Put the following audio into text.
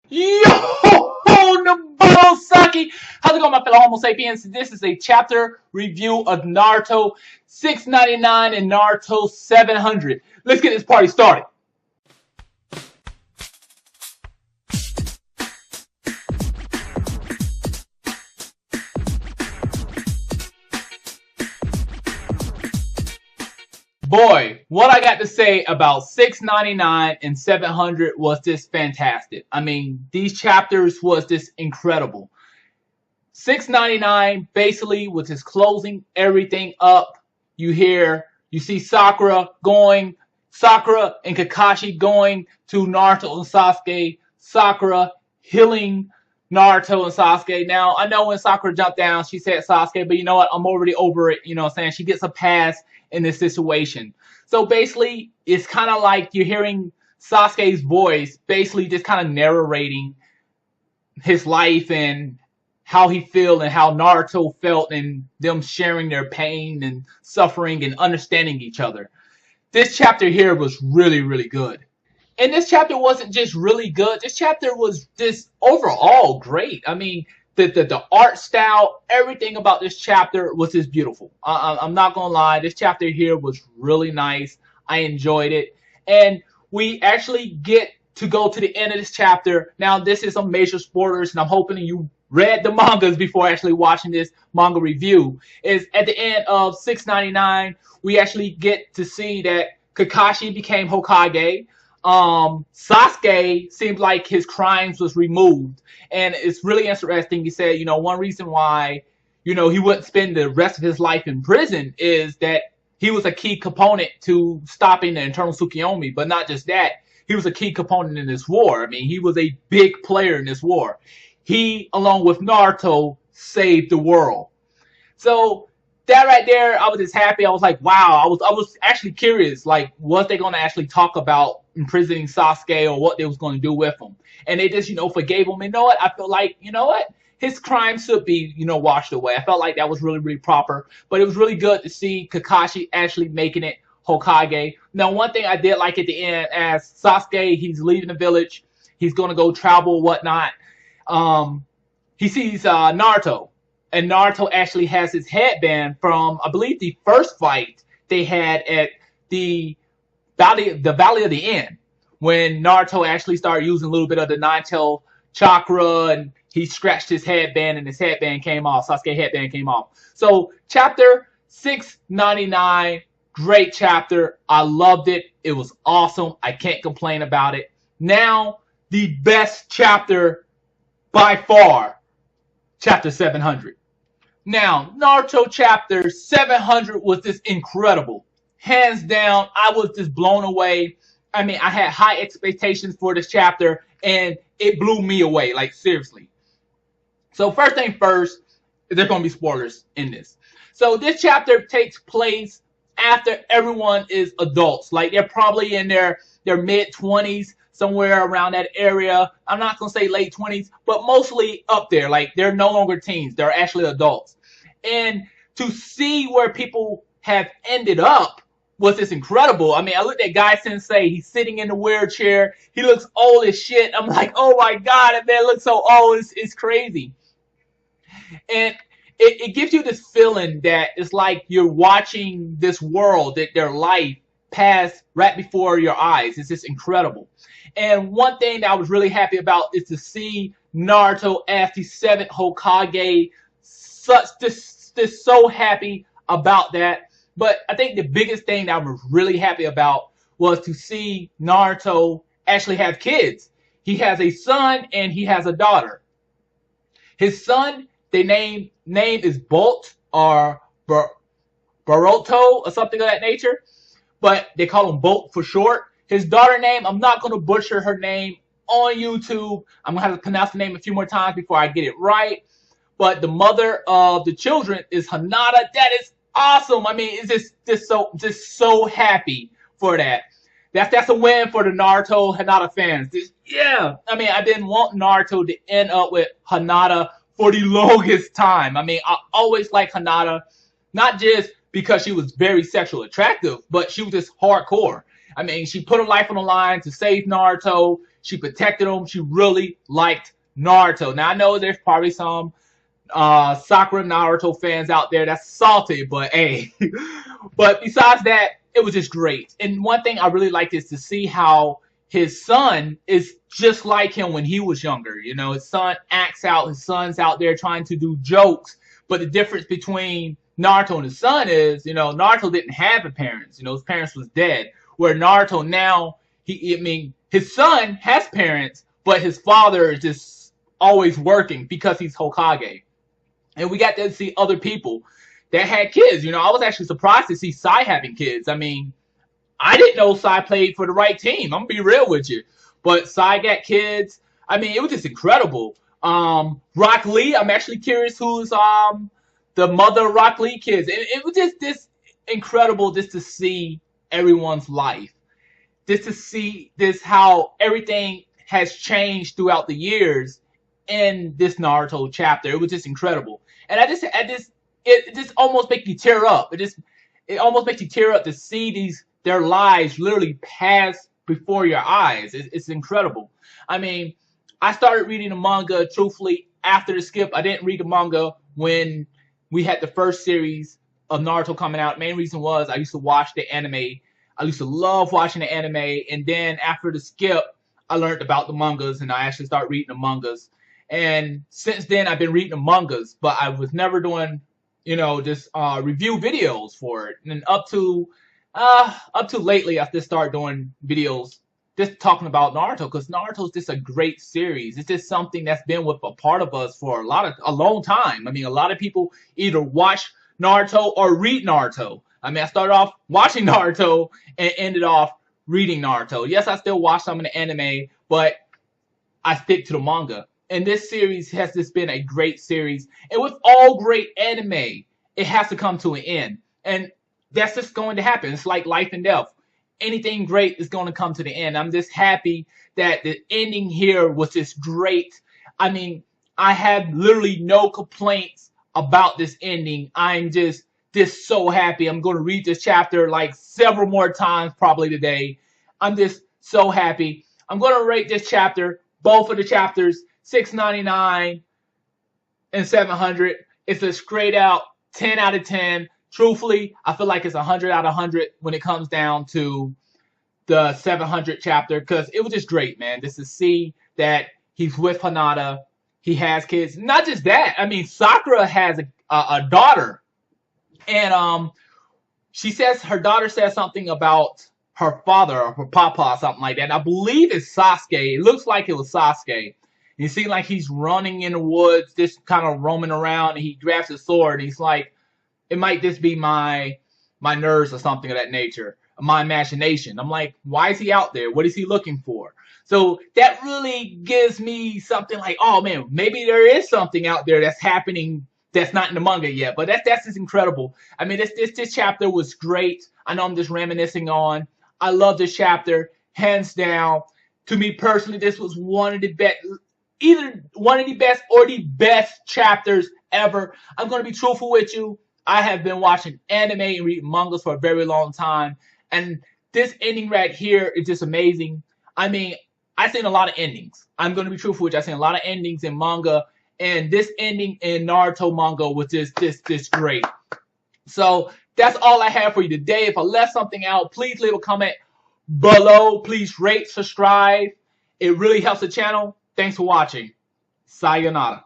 Yo, Nabarosaki! How's it going, my fellow Homo sapiens? This is a chapter review of Naruto 699 and Naruto 700. Let's get this party started. Boy, what I got to say about 699 and 700 was just fantastic. I mean, these chapters was just incredible. 699 basically was just closing everything up. You see Sakura and Kakashi going to Naruto and Sasuke. Sakura healing Naruto and Sasuke. Now, I know when Sakura jumped down, she said Sasuke, but you know what? I'm already over it. You know what I'm saying? She gets a pass in this situation. So basically, it's kind of like you're hearing Sasuke's voice basically just kind of narrating his life and how he felt and how Naruto felt and them sharing their pain and suffering and understanding each other. This chapter here was really, really good. And this chapter wasn't just really good. This chapter was just overall great. I mean, the art style, everything about this chapter was just beautiful. I'm not going to lie. This chapter here was really nice. I enjoyed it. And we actually get to go to the end of this chapter. Now, this is some major spoilers, and I'm hoping you read the mangas before actually watching this manga review. Is at the end of 699, we actually get to see that Kakashi became Hokage. Sasuke seemed like his crimes was removed. And it's really interesting. He said, one reason why, he wouldn't spend the rest of his life in prison is that he was a key component to stopping the internal Tsukuyomi. But not just that, he was a key component in this war. I mean, he was a big player in this war. He, along with Naruto, saved the world. So that right there, I was just happy. I was like, wow. I was actually curious, like, was they going to actually talk about imprisoning Sasuke or what they was going to do with him? And they just, forgave him. And I feel like, his crimes should be, washed away. I felt like that was really, really proper. But it was really good to see Kakashi actually making it Hokage. Now, one thing I did like at the end, as Sasuke, he's leaving the village. He's going to go travel, whatnot. He sees Naruto. And Naruto actually has his headband from, I believe, the first fight they had at the Valley of the End, when Naruto actually started using a little bit of the nine-tail chakra, and he scratched his headband, and his headband came off. Sasuke headband came off. So, chapter 699, great chapter. I loved it. It was awesome. I can't complain about it. Now, the best chapter by far, chapter 700. Now, Naruto chapter 700 was just incredible. Hands down, I was just blown away. I mean, I had high expectations for this chapter, and it blew me away, like, seriously. So, first thing first, there's going to be spoilers in this. So, this chapter takes place after everyone is adults. Like, they're probably in their mid-20s, somewhere around that area. I'm not going to say late 20s, but mostly up there. Like, they're no longer teens. They're actually adults. And to see where people have ended up was just incredible. I mean, I looked at Guy Sensei. He's sitting in the wheelchair. He looks old as shit. I'm like, oh my God, that man looks so old. It's crazy. And it gives you this feeling that it's like you're watching this world, that their life pass right before your eyes. It's just incredible. And one thing that I was really happy about is to see Naruto as the 7th Hokage. Just so happy about that. But I think the biggest thing that I was really happy about was to see Naruto actually have kids. He has a son and he has a daughter. His son, the name is Bolt or Baroto or something of that nature. But they call him Bolt for short. His daughter name, I'm not going to butcher her name on YouTube. I'm going to have to pronounce the name a few more times before I get it right. But the mother of the children is Hinata. That is awesome. I mean, it's just so happy for that. That's a win for the Naruto Hinata fans. Yeah. I mean, I've been wanting Naruto to end up with Hinata for the longest time. I mean, I always liked Hinata, not just because she was very sexually attractive, but she was just hardcore. I mean, she put her life on the line to save Naruto. She protected him. She really liked Naruto. Now I know there's probably some Sakura Naruto fans out there that's salty, but hey. But besides that, it was just great. And one thing I really liked is to see how his son is just like him when he was younger. You know, his son acts out. His son's out there trying to do jokes. But the difference between Naruto and his son is, you know, Naruto didn't have a parents. You know, his parents was dead. Where Naruto now, his son has parents, but his father is just always working because he's Hokage. And we got to see other people that had kids. You know, I was actually surprised to see Sai having kids. I mean, I didn't know Sai played for the right team. I'm going to be real with you. But Sai got kids. I mean, it was just incredible. Rock Lee, I'm actually curious who's the mother of Rock Lee kids. And it was just this incredible just to see everyone's life. Just to see this how everything has changed throughout the years in this Naruto chapter. It was just incredible. And it just almost makes you tear up. It almost makes you tear up to see their lives literally pass before your eyes. It's incredible. I mean, I started reading the manga truthfully after the skip. I didn't read the manga when we had the first series of Naruto coming out. Main reason was I used to watch the anime. I used to love watching the anime, and then after the skip, I learned about the mangas, and I actually started reading the mangas. And since then, I've been reading the mangas, but I was never doing, you know, just review videos for it. And up to lately, I just started doing videos just talking about Naruto, because Naruto's just a great series. It's just something that's been with a part of us for a long time. I mean, a lot of people either watch Naruto or read Naruto. I mean, I started off watching Naruto and ended off reading Naruto. Yes, I still watch some of the anime, but I stick to the manga. And this series has just been a great series. And with all great anime, it has to come to an end. And that's just going to happen. It's like life and death. Anything great is going to come to the end. I'm just happy that the ending here was just great. I mean, I have literally no complaints about this ending. I'm just so happy. I'm going to read this chapter like several more times probably today. I'm just so happy. I'm going to rate this chapter, both of the chapters, 699 and 700. It's a straight out 10 out of 10. Truthfully, I feel like it's 100 out of 100 when it comes down to the 700 chapter, because it was just great, man. Just to see that he's with Hinata. He has kids. Not just that. I mean, Sakura has a daughter. And her daughter says something about her father or her papa or something like that. And I believe it's Sasuke. It looks like it was Sasuke. You see like he's running in the woods, just kind of roaming around, and he grabs his sword, and he's like, it might just be my nerves or something of that nature, my imagination. I'm like, why is he out there? What is he looking for? So that really gives me something like, oh man, maybe there is something out there that's happening that's not in the manga yet. But that's just incredible. I mean, this chapter was great. I know I'm just reminiscing on. I love this chapter, hands down. To me personally, this was one of the best, either one of the best or the best chapters ever. I'm going to be truthful with you. I have been watching anime and reading mangas for a very long time. And this ending right here is just amazing. I mean, I've seen a lot of endings. I'm going to be truthful with you. I've seen a lot of endings in manga. And this ending in Naruto manga was just great. So that's all I have for you today. If I left something out, please leave a comment below. Please rate, subscribe. It really helps the channel. Thanks for watching. Sayonara.